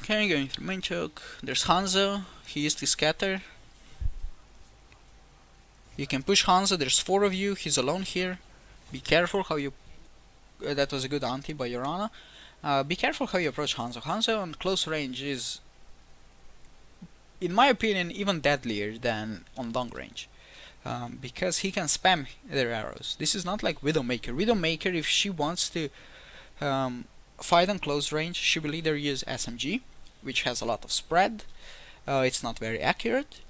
Okay, going through main choke. There's Hanzo. He used to scatter. You can push Hanzo. There's 4 of you. He's alone here. Be careful how you. That was a good anti by Yorana. Be careful how you approach Hanzo. Hanzo on close range is, in my opinion, even deadlier than on long range. Because he can spam their arrows. This is not like Widowmaker. Widowmaker, if she wants to fight on close range, she will either use SMG, which has a lot of spread, it's not very accurate,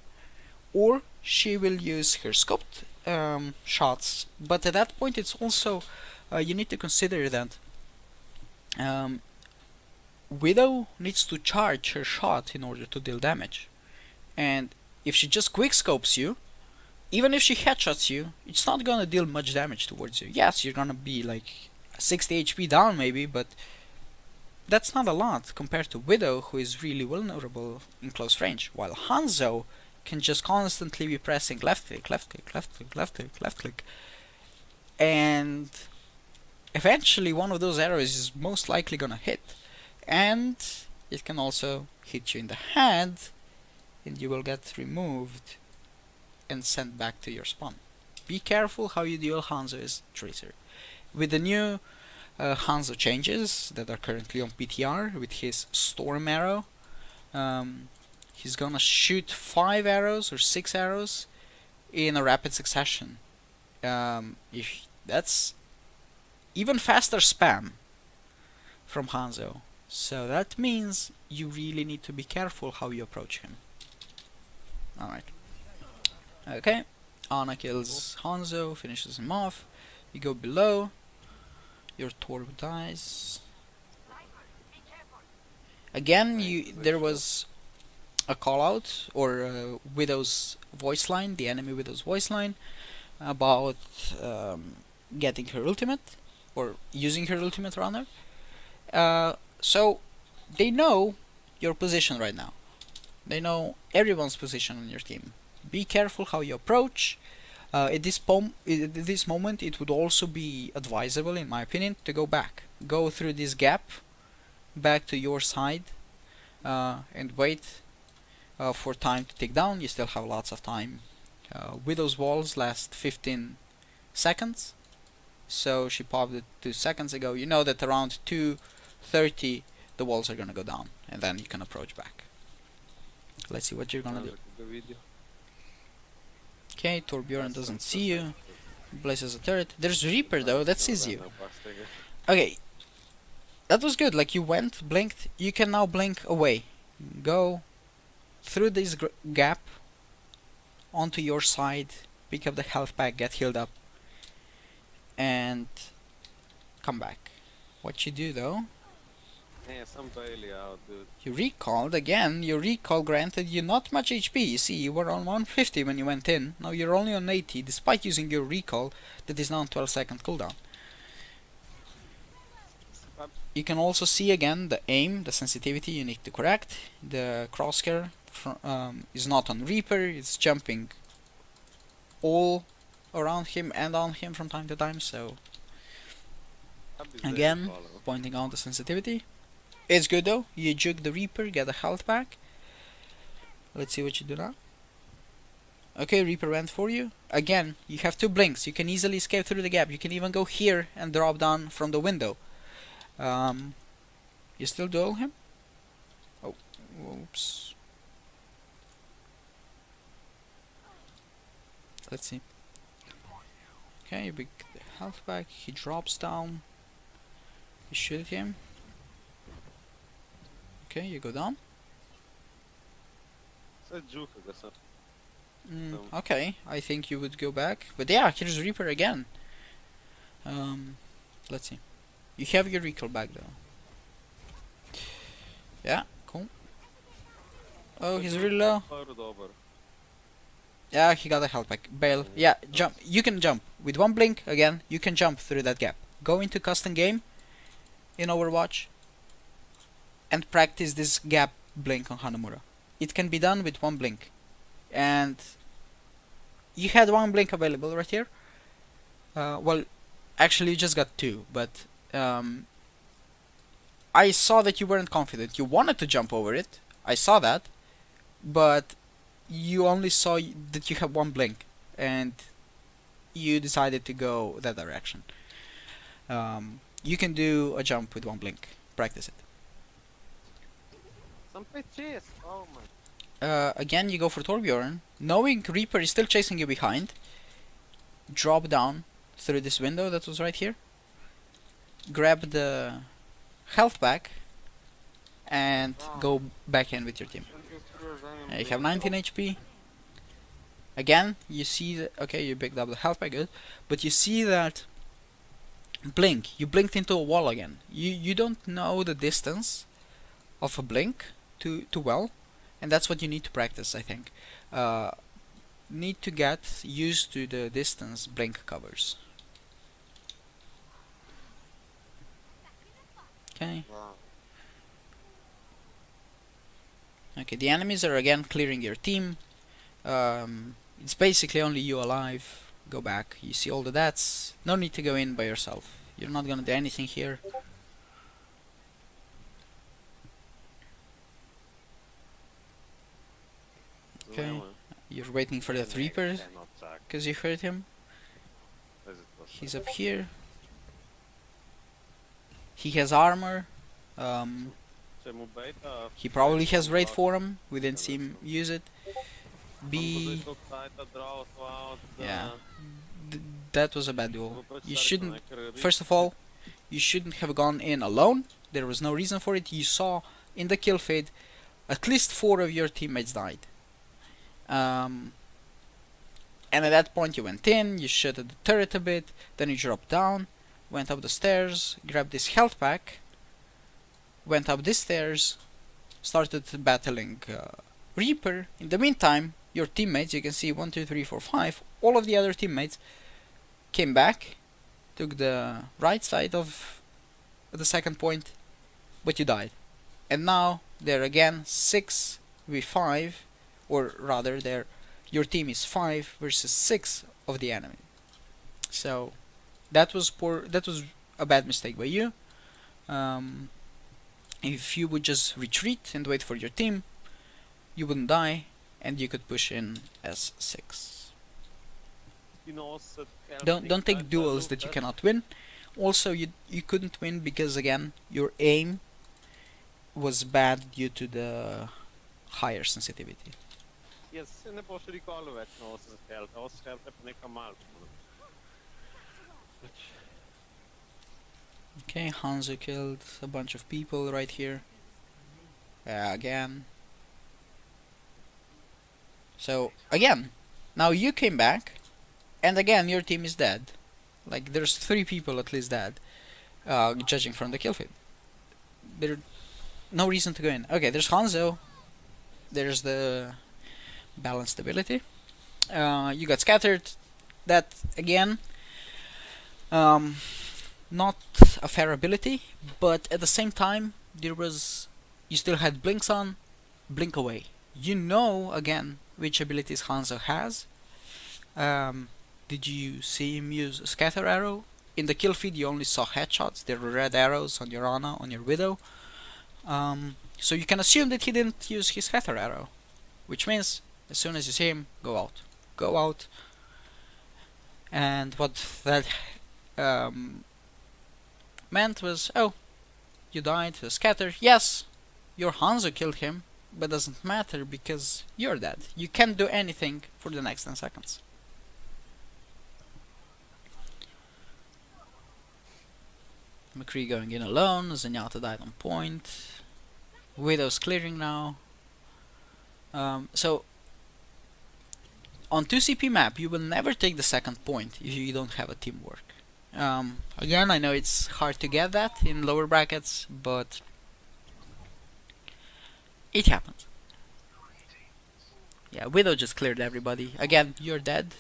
or she will use her scoped shots, but at that point it's also, you need to consider that Widow needs to charge her shot in order to deal damage, and if she just quickscopes you, even if she headshots you, it's not gonna deal much damage towards you. Yes, you're gonna be like 60 HP down maybe, but that's not a lot compared to Widow, who is really vulnerable in close range, while Hanzo can just constantly be pressing left click, left click, left click, left click, left click, and eventually one of those arrows is most likely gonna hit, and it can also hit you in the head, and you will get removed and sent back to your spawn. Be careful how you deal Hanzo's Tracer. With the new Hanzo changes that are currently on PTR, with his Storm Arrow, he's gonna shoot 5 arrows or 6 arrows in a rapid succession. If that's even faster spam from Hanzo. So that means you really need to be careful how you approach him. Alright. Okay, Ana kills Hanzo, finishes him off. You go below, your Torb dies. Again, there was a call out, or Widow's voice line, the enemy Widow's voice line, about getting her ultimate, or using her ultimate rather. So they know your position right now. They know everyone's position on your team. Be careful how you approach. At this moment, it would also be advisable, in my opinion, to go back. Go through this gap, back to your side, and wait for time to tick down. You still have lots of time. Widow's walls last 15 seconds, so she popped it 2 seconds ago. You know that around 2:30 the walls are gonna go down, and then you can approach back. Let's see what you're gonna do. Okay, Torbjorn doesn't see you. Places a turret. There's Reaper though, that sees you. Okay, that was good. Like, you went, blinked. You can now blink away. Go through this gap onto your side, pick up the health pack, get healed up, and come back. What you do though, you recalled again. Your recall granted you not much HP. You see, you were on 150 when you went in. Now you're only on 80, despite using your recall that is now on 12-second cooldown. You can also see again the aim, the sensitivity you need to correct. The crosshair is not on Reaper, it's jumping all around him and on him from time to time, so again, pointing out the sensitivity. It's good though, you juke the Reaper, get a health back. Let's see what you do now. Okay, Reaper went for you. Again, you have 2 blinks, you can easily escape through the gap. You can even go here and drop down from the window. You still duel him? Oh, whoops. Let's see. Okay, you pick the health back, he drops down. You shoot him. Okay, you go down. Okay, I think you would go back. But yeah, here's Reaper again. Let's see. You have your recall back though. Yeah, cool. Oh, he's really low. Yeah, he got a health pack. Bail. Yeah, jump. You can jump. With 1 blink, again, you can jump through that gap. Go into custom game in Overwatch and practice this gap blink on Hanamura. It can be done with 1 blink. And you had 1 blink available right here. Well, actually you just got 2, but I saw that you weren't confident. You wanted to jump over it. I saw that, but you only saw that you have one blink, and you decided to go that direction. You can do a jump with one blink. Practice it. Some pitches. Oh my. Again, you go for Torbjorn, knowing Reaper is still chasing you behind. Drop down through this window that was right here. Grab the health back, and go back in with your team. You have 19 HP. Again, you see that, okay, you picked up the health pack, good, but you see that blink. You blinked into a wall again. You don't know the distance of a blink too well, and that's what you need to practice, I think. Need to get used to the distance blink covers. Okay. Okay, the enemies are again clearing your team. It's basically only you alive. Go back. You see all the deaths. No need to go in by yourself. You're not gonna do anything here. Okay. You're waiting for the Reaper because you heard him. He's up here. He has armor. He probably has raid for him. We didn't see him use it. Yeah. That was a bad duel. You shouldn't. First of all, you shouldn't have gone in alone. There was no reason for it. You saw in the kill feed, at least 4 of your teammates died. And at that point you went in, you shot at the turret a bit, then you dropped down, went up the stairs, grabbed this health pack, went up these stairs, started battling Reaper. In the meantime, your teammates, you can see 1, 2, 3, 4, 5, all of the other teammates came back, took the right side of the second point, but you died. And now they're again 6v5, or rather your team is 5 versus 6 of the enemy. So that was a bad mistake by you. If you would just retreat and wait for your team, you wouldn't die, and you could push in as 6. Don't take duels that you cannot win. Also, you couldn't win because again your aim was bad due to the higher sensitivity. Okay, Hanzo killed a bunch of people right here. Again. So, again, now you came back, and again your team is dead. Like, there's 3 people at least dead, judging from the kill feed. There's no reason to go in. Okay, there's Hanzo. There's the balanced ability. You got scattered. That, again, not a fair ability, but at the same time, you still had blinks on, blink away. You know, again, which abilities Hanzo has. Did you see him use a scatter arrow? In the kill feed you only saw headshots. There were red arrows on your Ana, on your Widow. So you can assume that he didn't use his scatter arrow, which means as soon as you see him, go out. Go out. And what that meant was, oh, you died to a scatter. Yes, your Hanzo killed him, but doesn't matter because you're dead. You can't do anything for the next 10 seconds. McCree going in alone, Zenyatta died on point. Widow's clearing now. So on 2CP map you will never take the second point if you don't have a teamwork. Again, I know it's hard to get that in lower brackets, but it happens. Yeah, Widow just cleared everybody. Again, you're dead.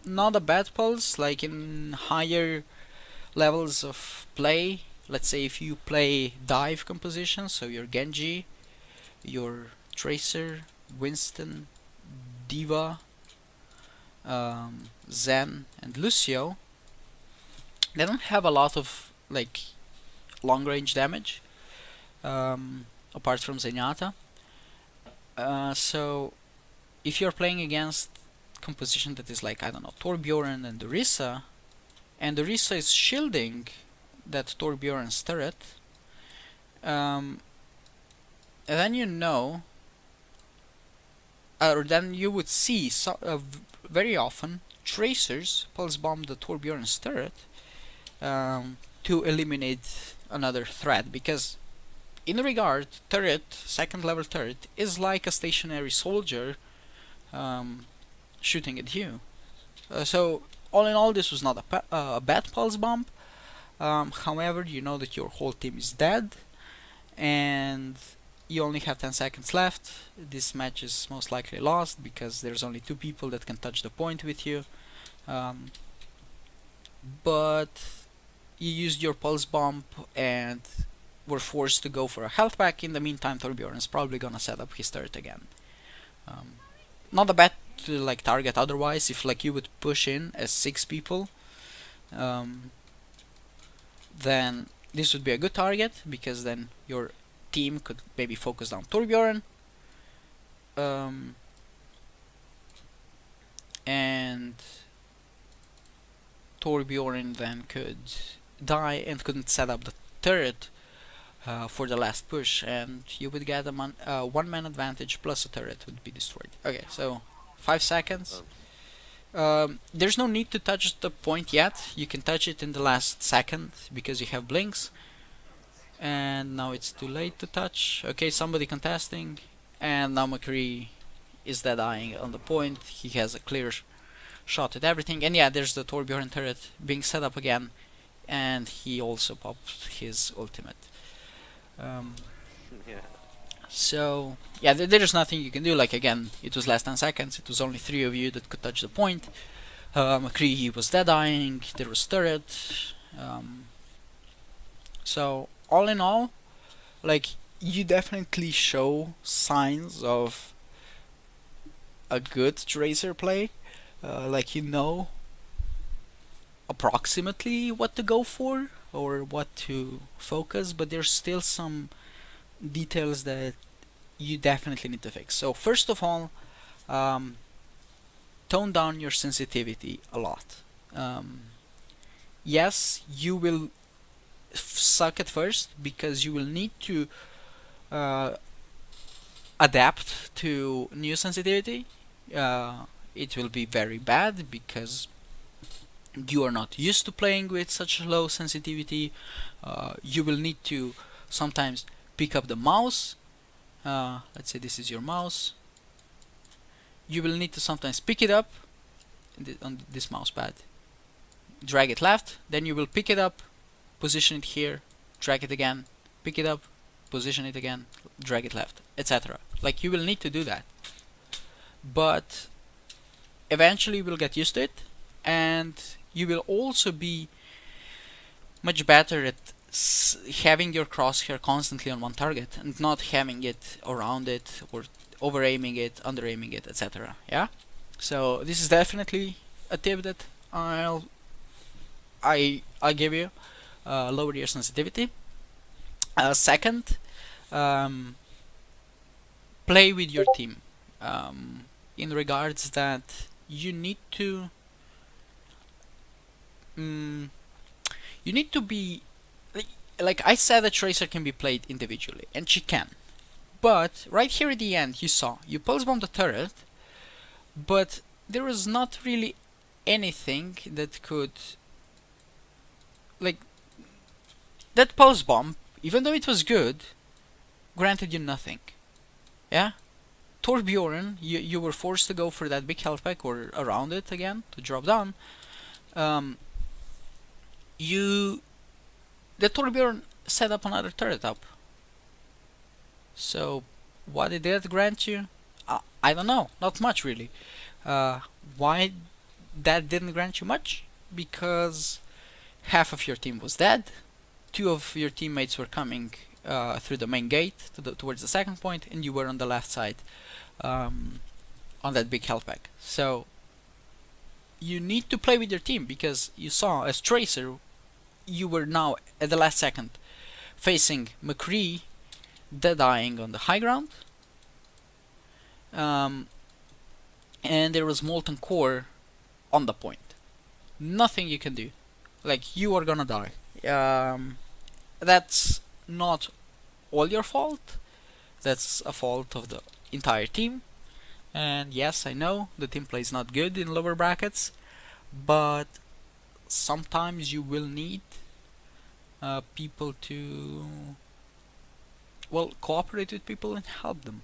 Not a bad pulse, like in higher levels of play. Let's say if you play dive composition, so your Genji, your Tracer, Winston, Diva, Zen, and Lucio, they don't have a lot of like long range damage, apart from Zenyatta. So if you're playing against composition that is like, I don't know, Torbjorn and Orisa is shielding that Torbjorn's turret, and then you know, or then you would see very often tracers pulse bomb the Torbjorn's turret to eliminate another threat, because in regard, turret, second level turret, is like a stationary soldier shooting at you. So all in all, this was not a bad pulse bomb. However, you know that your whole team is dead, and you only have 10 seconds left. This match is most likely lost because there's only 2 people that can touch the point with you. But you used your pulse bomb and were forced to go for a health pack. In the meantime, Torbjorn is probably gonna set up his turret again. Not a bad like target otherwise. If like you would push in as 6 people, then this would be a good target, because then your team could maybe focus down Torbjorn, and Torbjorn then could die and couldn't set up the turret for the last push, and you would get a one-man advantage plus a turret would be destroyed. Okay, so 5 seconds. There's no need to touch the point yet. You can touch it in the last second because you have blinks. And now it's too late to touch. Okay, somebody contesting, and now McCree is dead eyeing on the point. He has a clear shot at everything, and yeah, there's the Torbjorn turret being set up again, and he also popped his ultimate. Yeah. So yeah, there's nothing you can do. Like again, it was less than seconds. It was only 3 of you that could touch the point. McCree was dead eyeing. There was turret. So all in all, like, you definitely show signs of a good tracer play. Like, you know approximately what to go for or what to focus, but there's still some details that you definitely need to fix. So first of all, tone down your sensitivity a lot. Yes, you will suck at first because you will need to adapt to new sensitivity. It will be very bad because you are not used to playing with such low sensitivity. You will need to sometimes pick up the mouse. Let's say this is your mouse. You will need to sometimes pick it up on this mouse pad, drag it left, then you will pick it up, position it here, drag it again, pick it up, position it again, drag it left, etc. Like, you will need to do that, but eventually you will get used to it, and you will also be much better at having your crosshair constantly on one target and not having it around it or over aiming it, under aiming it, etc. Yeah, so this is definitely a tip that I'll give you. Lower your sensitivity. Second, play with your team. In regards that you need to be like I said, a tracer can be played individually, and she can. But right here at the end, you saw you pulse bomb the turret, but there was not really anything that could, like, that pulse bomb, even though it was good, granted you nothing. Yeah? Torbjorn, you were forced to go for that big health pack or around it again to drop down. The Torbjorn set up another turret up. So what did that grant you? I don't know, not much really. Why that didn't grant you much? Because half of your team was dead, 2 of your teammates were coming through the main gate towards the second point, and you were on the left side on that big health pack. So you need to play with your team, because you saw as tracer, you were now at the last second facing McCree dead-eyeing on the high ground, um, and there was molten core on the point. Nothing you can do. Like, you are gonna die. That's not all your fault. That's a fault of the entire team. And yes, I know the team play is not good in lower brackets, but sometimes you will need people to, well, cooperate with people and help them.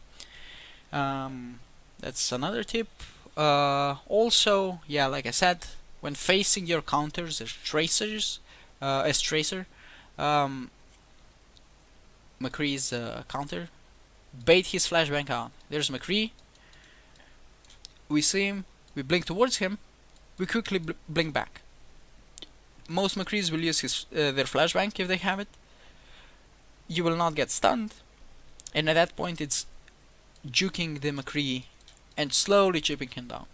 That's another tip. Also, yeah, like I said, when facing your counters as tracer, um, McCree's counter, bait his flashbang out. There's McCree. We see him. We blink towards him. We quickly blink back. Most McCrees will use their flashbang if they have it. You will not get stunned, and at that point it's juking the McCree and slowly chipping him down.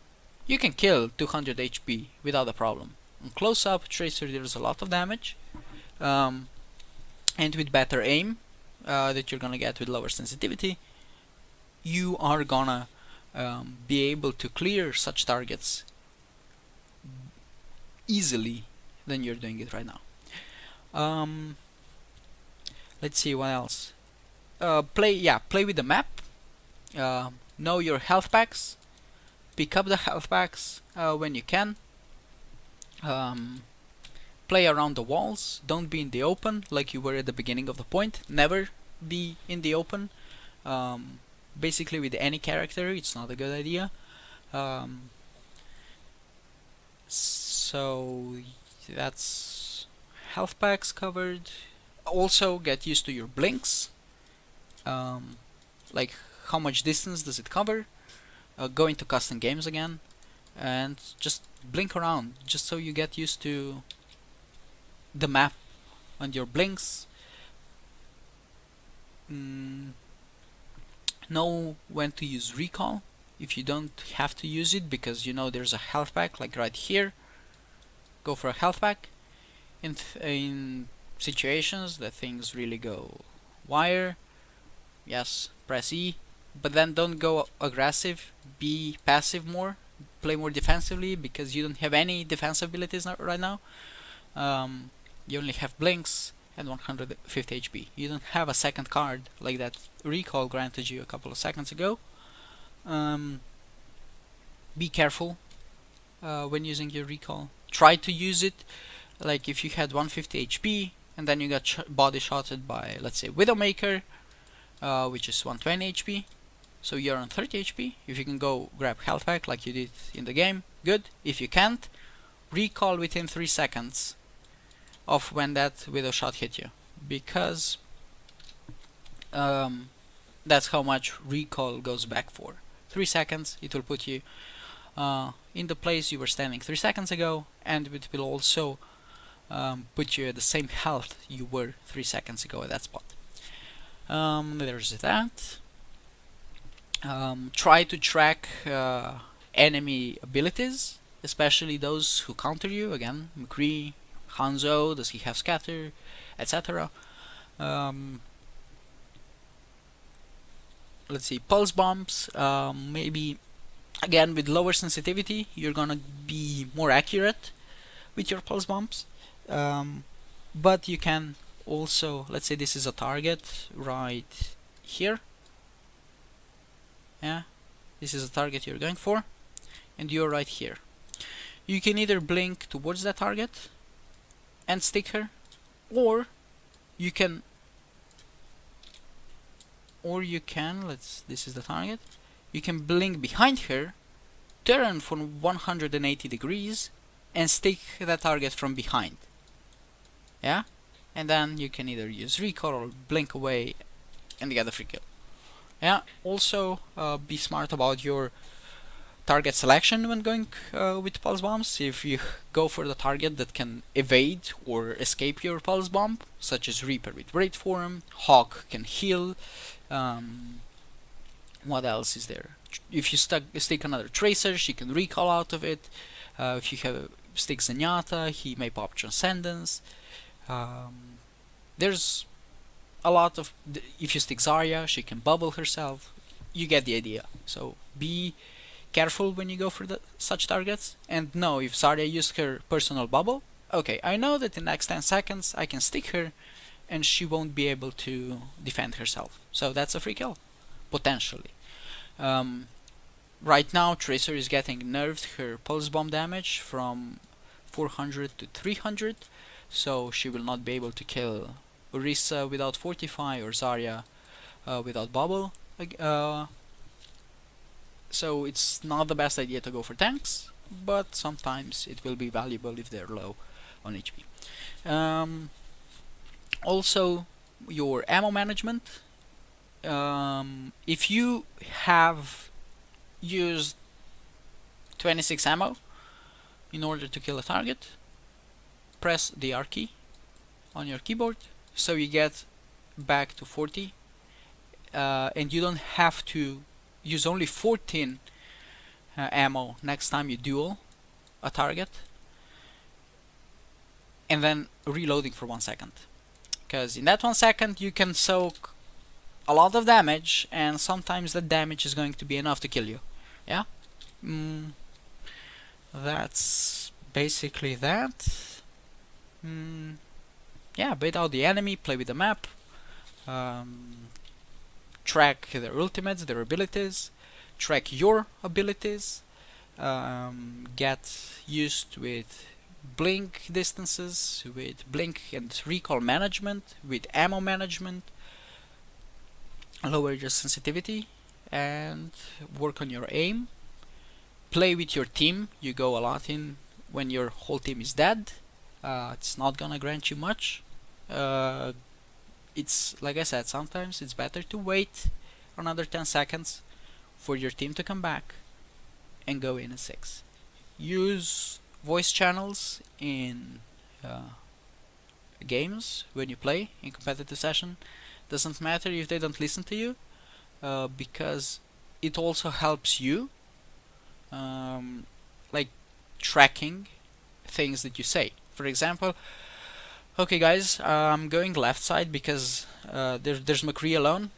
You can kill 200 HP without a problem. On close up, Tracer deals a lot of damage, and with better aim that you're gonna get with lower sensitivity, you are gonna be able to clear such targets easily than you're doing it right now. Let's see what else. Play with the map. Know your health packs. Pick up the health packs when you can. Play around the walls. Don't be in the open like you were at the beginning of the point. Never be in the open. Basically, with any character, it's not a good idea. So that's health packs covered. Also, get used to your blinks. Like, how much distance does it cover? Go into custom games again and just blink around, just so you get used to the map and your blinks. Know when to use recall if you don't have to use it, because you know there's a health pack like right here. Go for a health pack. In situations that things really go wire, yes, press E, but then don't go aggressive. Be passive more. Play more defensively, because you don't have any defensive abilities right now. You only have blinks and 150 HP. You don't have a second card like that recall granted you a couple of seconds ago. Be careful when using your recall. Try to use it like if you had 150 HP and then you got body shotted by, let's say, Widowmaker, which is 120 HP. So you're on 30 HP. If you can go grab health pack like you did in the game, good. If you can't, recall within 3 seconds of when that Widow shot hit you, because that's how much recall goes back for. 3 seconds, it will put you in the place you were standing 3 seconds ago, and it will also put you at the same health you were 3 seconds ago at that spot. There's that. Try to track enemy abilities, especially those who counter you. Again, McCree, Hanzo, does he have scatter, etc. Let's see, pulse bombs. Maybe again with lower sensitivity, you're gonna be more accurate with your pulse bombs. But you can also, let's say this is a target right here. Yeah, this is a target you're going for, and you're right here. You can either blink towards that target and stick her, or you can this is the target, you can blink behind her, turn for 180 degrees and stick that target from behind. Yeah, and then you can either use recall or blink away and get a free kill. Yeah, also be smart about your target selection when going with pulse bombs. If you go for the target that can evade or escape your pulse bomb, such as Reaper with Raid Form, Hawk can heal. What else is there? If you stick another Tracer, she can recall out of it. If you have stick Zenyatta, he may pop Transcendence. Um, there's a lot of if you stick Zarya, she can bubble herself. You get the idea. So be careful when you go for such targets. And no, if Zarya used her personal bubble, okay, I know that in the next 10 seconds I can stick her and she won't be able to defend herself. So that's a free kill, potentially. Um, right now, Tracer is getting nerfed her pulse bomb damage from 400 to 300, so she will not be able to kill Orisa without Fortify or Zarya without bubble. So it's not the best idea to go for tanks, but sometimes it will be valuable if they're low on HP. Also, your ammo management. If you have used 26 ammo in order to kill a target, press the R key on your keyboard so you get back to 40, and you don't have to use only 14 ammo next time you duel a target, and then reloading for 1 second, because in that 1 second you can soak a lot of damage, and sometimes that damage is going to be enough to kill you. Yeah, that's basically that. Yeah, bait out the enemy, play with the map, track their ultimates, their abilities, track your abilities, get used with blink distances, with blink and recall management, with ammo management, lower your sensitivity, and work on your aim. Play with your team. You go a lot in when your whole team is dead. It's not gonna grant you much. It's like I said, sometimes it's better to wait another 10 seconds for your team to come back and go in a 6. Use voice channels in games when you play in competitive session. Doesn't matter if they don't listen to you, because it also helps you, like tracking things that you say. For example, okay guys, I'm going left side because there's McCree alone.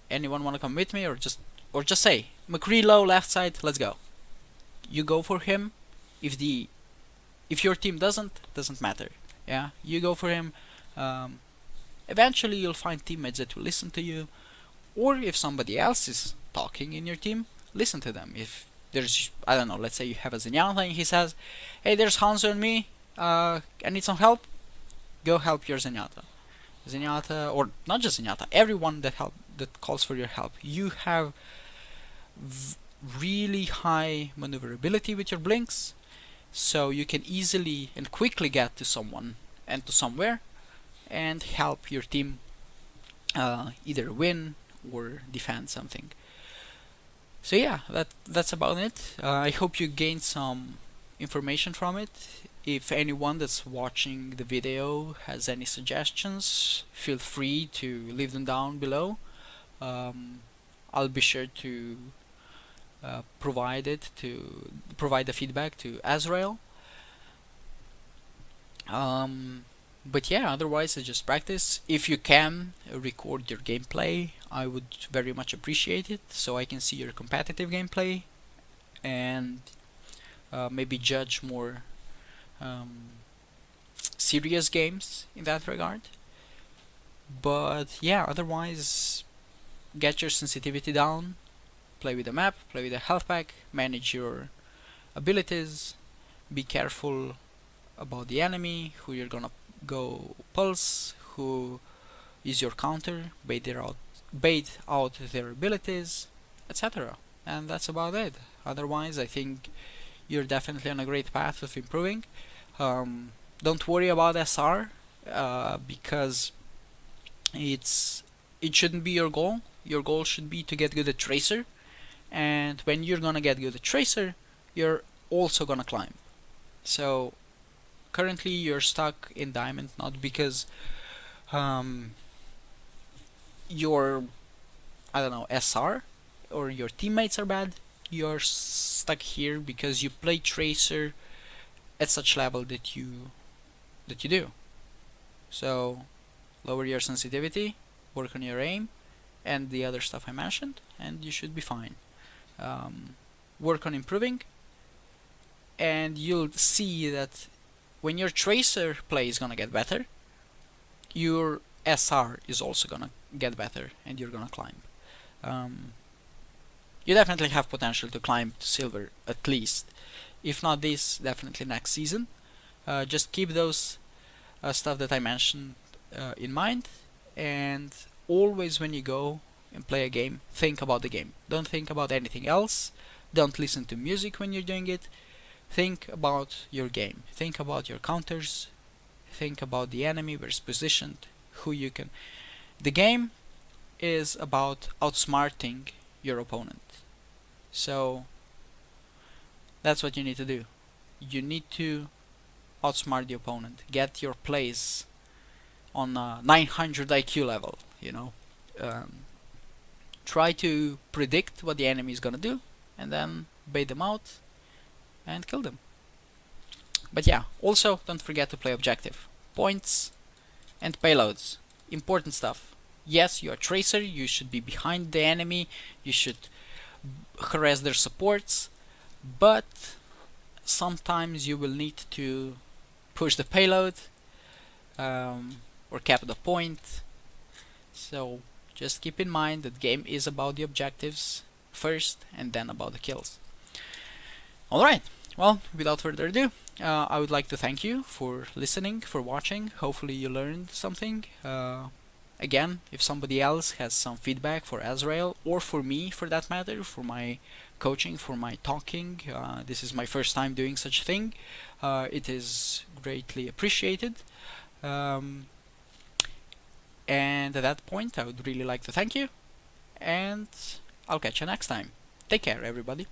Anyone wanna come with me, or just say McCree low left side, let's go. You go for him. If your team doesn't matter. Yeah, you go for him. Eventually you'll find teammates that will listen to you, or if somebody else is talking in your team, listen to them. If there's, I don't know, let's say you have a Zenyatta and he says, hey, there's Hanzo and me, I need some help, go help your Zenyatta, or not just Zenyatta, everyone that calls for your help. You have really high maneuverability with your blinks, so you can easily and quickly get to someone and to somewhere and help your team either win or defend something. So yeah, that's about it. I hope you gained some information from it. If anyone that's watching the video has any suggestions, feel free to leave them down below. I'll be sure to provide the feedback to Azrael. But yeah, otherwise I just practice. If you can record your gameplay, I would very much appreciate it, so I can see your competitive gameplay and maybe judge more serious games in that regard. But yeah, otherwise, get your sensitivity down, play with the map, play with the health pack, manage your abilities, be careful about the enemy, who you're gonna go pulse, who is your counter, bait out their abilities, etc. And that's about it. Otherwise, I think you're definitely on a great path of improving. Don't worry about SR, because it shouldn't be your goal. Your goal should be to get good at Tracer, and when you're gonna get good at Tracer, you're also gonna climb. So currently you're stuck in Diamond not because your, I don't know, SR or your teammates are bad. You're stuck here because you play Tracer at such level that you that you do. So lower your sensitivity, work on your aim, and the other stuff I mentioned, and you should be fine. Work on improving, and you'll see that when your tracer play is gonna get better, your SR is also gonna get better, and you're gonna climb. You definitely have potential to climb to silver at least. If not this, definitely next season. Just keep those stuff that I mentioned in mind, and always when you go and play a game, think about the game. Don't think about anything else. Don't listen to music when you're doing it. Think about your game. Think about your counters. Think about the enemy, where it's positioned, who you can. The game is about outsmarting your opponent. So that's what you need to do. You need to outsmart the opponent. Get your plays on a 900 IQ level, you know. Try to predict what the enemy is gonna do, and then bait them out and kill them. But yeah, also don't forget to play objective. Points and payloads. Important stuff. Yes, you're a tracer, you should be behind the enemy, you should harass their supports, but sometimes you will need to push the payload or cap the point. So just keep in mind that game is about the objectives first and then about the kills. Alright, well, without further ado, I would like to thank you for listening, for watching. Hopefully you learned something. Again, if somebody else has some feedback for Azrael, or for me for that matter, for my coaching, for my talking, this is my first time doing such a thing. It is greatly appreciated. And at that point, I would really like to thank you, and I'll catch you next time. Take care, everybody.